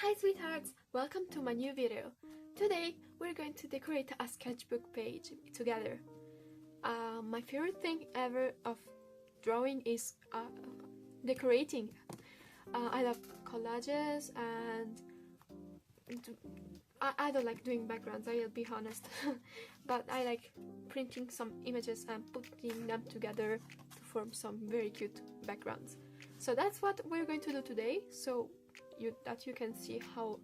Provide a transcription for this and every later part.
Hi sweethearts, welcome to my new video. Today we're going to decorate a sketchbook page together. My favorite thing ever of drawing is decorating. I love collages and I don't like doing backgrounds, I'll be honest. But I like printing some images and putting them together to form some very cute backgrounds. So that's what we're going to do today, so that you can see how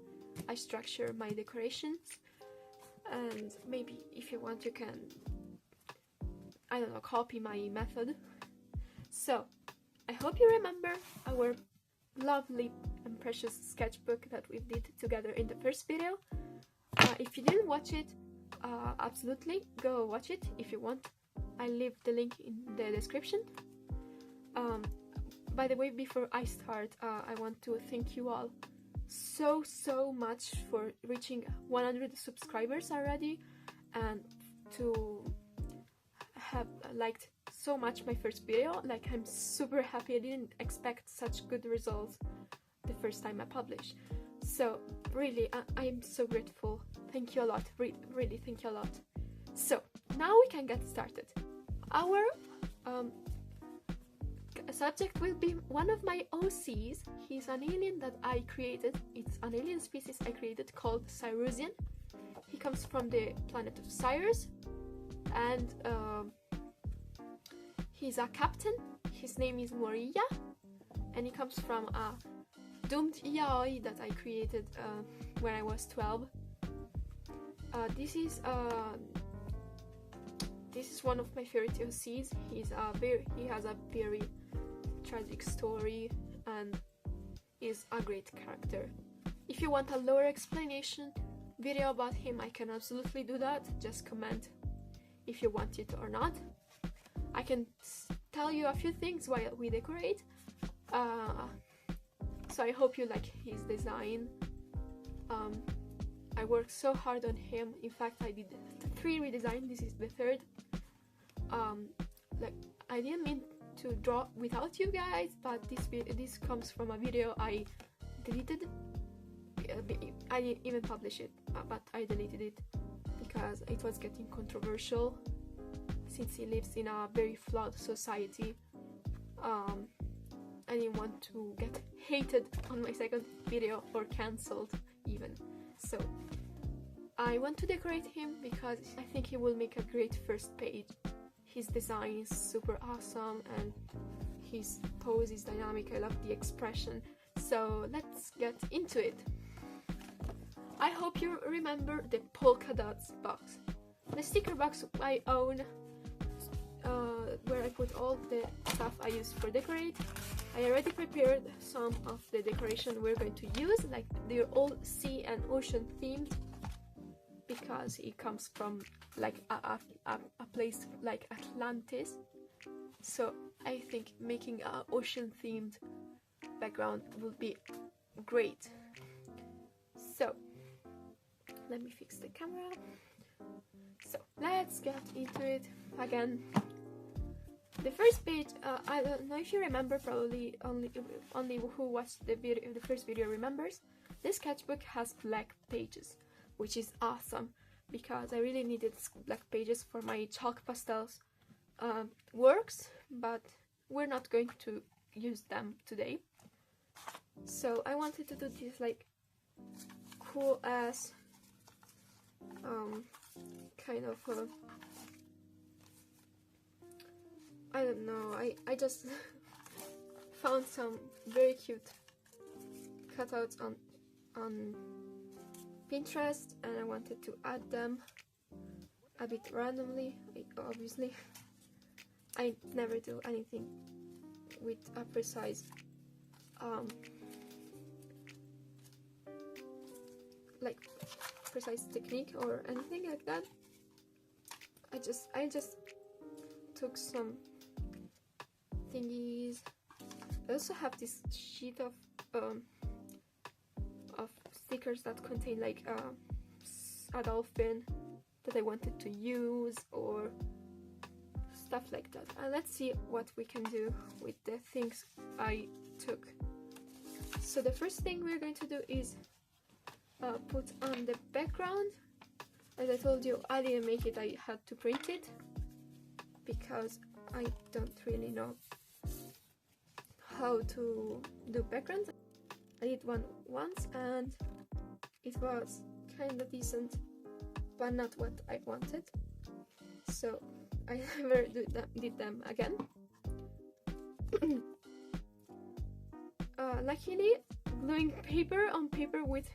I structure my decorations, and maybe if you want you can, I don't know, copy my method. So I hope you remember our lovely and precious sketchbook that we did together in the first video. If you didn't watch it, absolutely go watch it if you want. I'll leave the link in the description. By the way, before I start, I want to thank you all so much for reaching 100 subscribers already, and to have liked so much my first video. Like, I'm super happy. I didn't expect such good results the first time I published. So really, I'm so grateful. Thank you a lot. Really, thank you a lot. So now we can get started. Our subject will be one of my OCs. He's an alien that I created. It's an alien species I created called Cyrusian. He comes from the planet of Cyrus, and he's a captain. His name is Moria, and he comes from a doomed yaoi that I created when I was 12. This is one of my favorite OCs. He has a very tragic story and is a great character. If you want a lower explanation video about him, I can absolutely do that. Just comment if you want it or not. I can tell you a few things while we decorate. So I hope you like his design. I worked so hard on him. In fact, I did 3 redesigns. This is the 3rd. Like, I didn't mean to draw without you guys, but this comes from a video I deleted. I didn't even publish it, but I deleted it because it was getting controversial, since he lives in a very flawed society. I didn't want to get hated on my second video or cancelled even. So I want to decorate him because I think he will make a great first page. His design is super awesome and his pose is dynamic. I love the expression. So let's get into it. I hope you remember the polka dots box. The sticker box I own, where I put all the stuff I use for decorate. I already prepared some of the decoration we're going to use, like they're all sea and ocean themed, because it comes from like a place like Atlantis. So I think making an ocean themed background will be great. So let me fix the camera. So let's get into it again. The first page, I don't know if you remember, probably only who watched the first video remembers. This sketchbook has black pages, which is awesome because I really needed black pages for my chalk pastels works, but we're not going to use them today. So I wanted to do this like cool ass kind of I don't know, I just found some very cute cutouts on Pinterest, and I wanted to add them a bit randomly. Obviously I never do anything with a precise precise technique or anything like that. I just took some thingies. I also have this sheet of stickers that contain like a dolphin that I wanted to use, or stuff like that. And let's see what we can do with the things I took. So the first thing we're going to do is put on the background. As I told you, I didn't make it, I had to print it because I don't really know how to do backgrounds. I did one once and it was kinda decent, but not what I wanted, so I never did them again. Luckily, gluing paper on paper with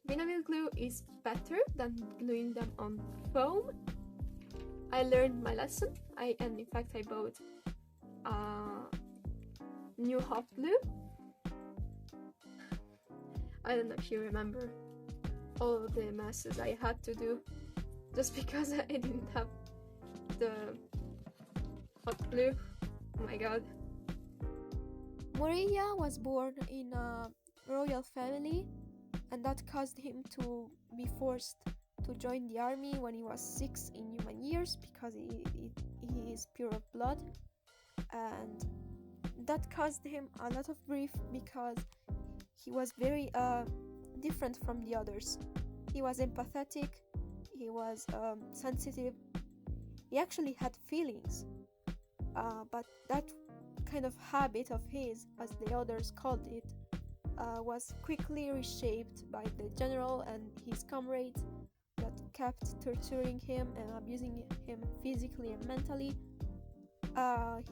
vinyl glue is better than gluing them on foam. I learned my lesson. And in fact I bought new hot glue. I don't know if you remember all the messes I had to do just because I didn't have the hot glue. Oh my god. Moreia was born in a royal family, and that caused him to be forced to join the army when he was 6 in human years because he is pure of blood, and that caused him a lot of grief because he was very different from the others. He was empathetic, he was sensitive, he actually had feelings, but that kind of habit of his, as the others called it, was quickly reshaped by the general and his comrades that kept torturing him and abusing him physically and mentally.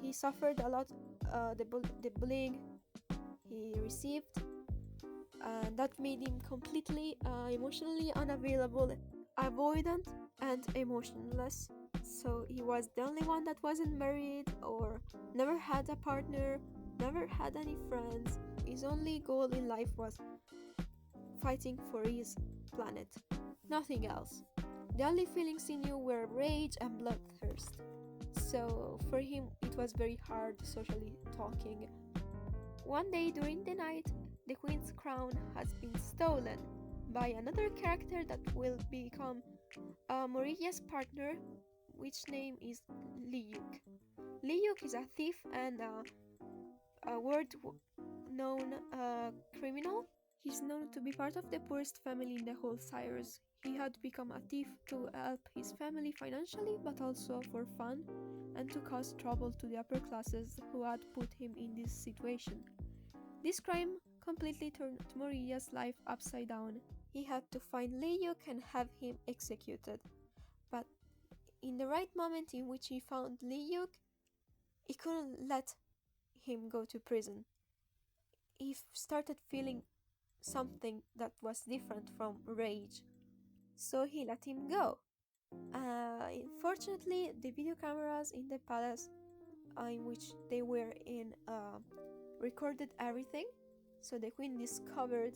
He suffered a lot the bullying he received, and that made him completely emotionally unavailable, avoidant, and emotionless. So he was the only one that wasn't married or never had a partner, never had any friends. His only goal in life was fighting for his planet, nothing else. The only feelings he knew were rage and bloodthirst. So for him it was very hard socially talking. One day during the night, the queen's crown has been stolen by another character that will become Moreia's partner, which name is Liyuk. Liyuk is a thief and a world-known criminal. He's known to be part of the poorest family in the whole Cyrus. He had become a thief to help his family financially, but also for fun, and to cause trouble to the upper classes who had put him in this situation. This crime completely turned Moreia's life upside down. He had to find Liyuk and have him executed. But in the right moment in which he found Liyuk, he couldn't let him go to prison. He started feeling something that was different from rage, so he let him go. Unfortunately, the video cameras in the palace in which they were in recorded everything, so the queen discovered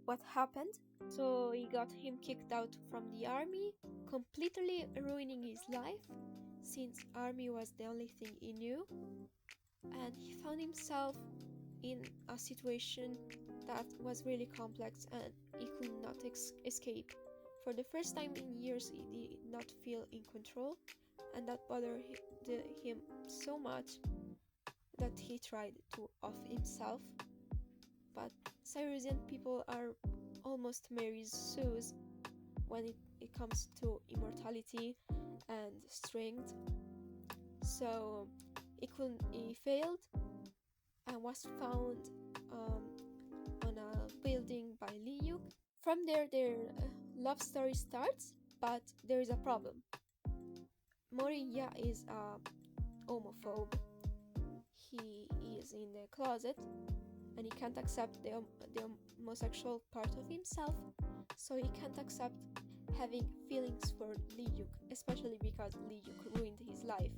what happened. So he got him kicked out from the army, completely ruining his life, since army was the only thing he knew, and he found himself in a situation that was really complex and he could not escape. For the first time in years, he did not feel in control, and that bothered him so much that he tried to off himself. But Cyrusian people are almost Mary's Sues when it comes to immortality and strength. So he failed and was found on a building by Liyuk. From there, their love story starts, but there is a problem. Moreia is a homophobe. He is in the closet and he can't accept the homosexual part of himself, so he can't accept having feelings for Liyuk, especially because Liyuk ruined his life.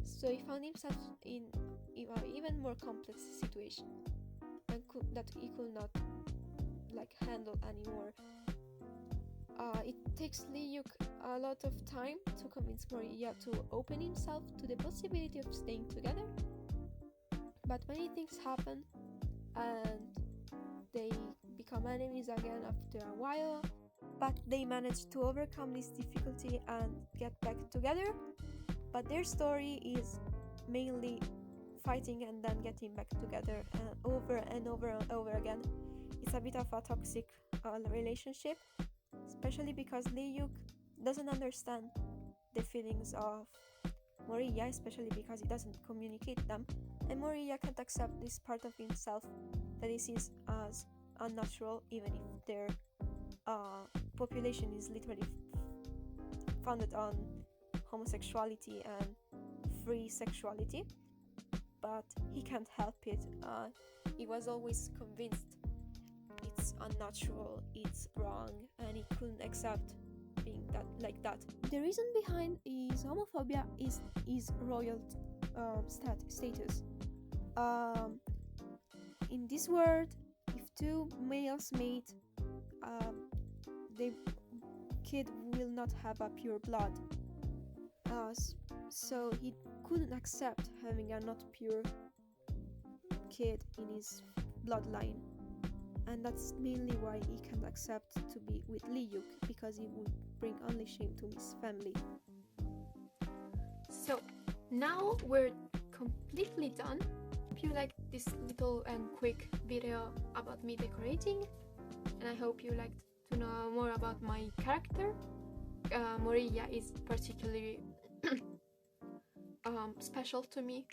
So he found himself in an even more complex situation and that he could not handle anymore. It takes Liyuk a lot of time to convince Moreia to open himself to the possibility of staying together, but many things happen and they become enemies again after a while, but they manage to overcome this difficulty and get back together. But their story is mainly fighting and then getting back together over and over and over again. It's a bit of a toxic relationship, especially because Liyuk doesn't understand the feelings of Moriya, especially because he doesn't communicate them, and Moriya can't accept this part of himself that he sees as unnatural, even if their population is literally founded on homosexuality and free sexuality. But he can't help it. He was always convinced it's unnatural, it's wrong, and he couldn't accept being like that. The reason behind his homophobia is his royal status. In this world, if two males mate, the kid will not have a pure blood. So he couldn't accept having a not pure kid in his bloodline, and that's mainly why he can't accept to be with Liyuk, because he would bring only shame to his family. So now we're completely done. Hope you liked this little and quick video about me decorating, and I hope you liked to know more about my character. Moriya is particularly special to me,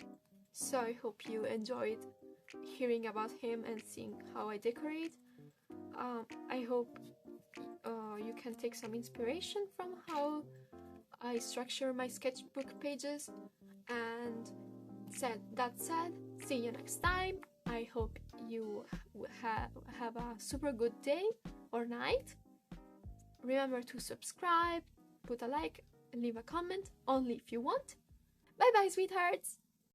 so I hope you enjoyed hearing about him and seeing how I decorate. I hope you can take some inspiration from how I structure my sketchbook pages. And that said, see you next time. I hope you have a super good day or night. Remember to subscribe, put a like, and leave a comment, only if you want. Bye bye, sweethearts!